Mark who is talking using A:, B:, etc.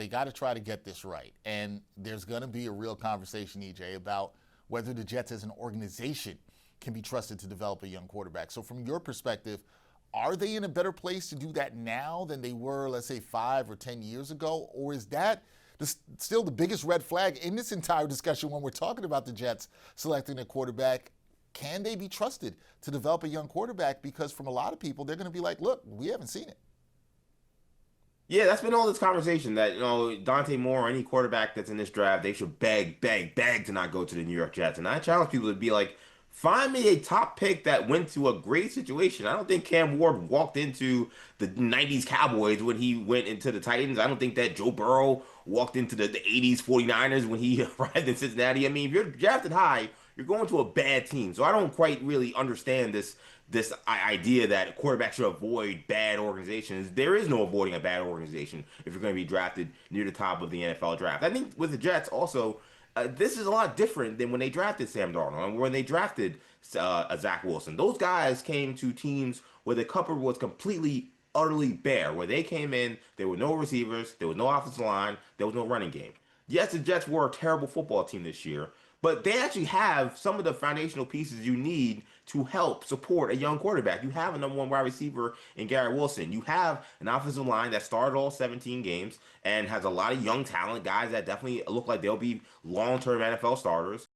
A: They got to try to get this right. And there's going to be a real conversation, EJ, about whether the Jets as an organization can be trusted to develop a young quarterback. So, from your perspective, are they in a better place to do that now than they were, let's say, 5 or 10 years ago? Or is that still the biggest red flag in this entire discussion when we're talking about the Jets selecting a quarterback? Can they be trusted to develop a young quarterback? Because from a lot of people, they're going to be like, look, we haven't seen it.
B: Yeah, that's been all this conversation that, Dante Moore or any quarterback that's in this draft, they should beg, beg, beg to not go to the New York Jets. And I challenge people to be like, find me a top pick that went to a great situation. I don't think Cam Ward walked into the 90s Cowboys when he went into the Titans. I don't think that Joe Burrow walked into the 80s 49ers when he arrived in Cincinnati. I mean, if you're drafted high, you're going to a bad team. So I don't quite really understand this idea that a quarterback should avoid bad organizations. There is no avoiding a bad organization if you're going to be drafted near the top of the NFL draft. I think with the Jets also, this is a lot different than when they drafted Sam Darnold and when they drafted Zach Wilson. Those guys came to teams where the cupboard was completely, utterly bare. Where they came in, there were no receivers, there was no offensive line, there was no running game. Yes, the Jets were a terrible football team this year, but they actually have some of the foundational pieces you need to help support a young quarterback. You have a number one wide receiver in Garrett Wilson. You have an offensive line that started all 17 games and has a lot of young talent, guys that definitely look like they'll be long-term NFL starters.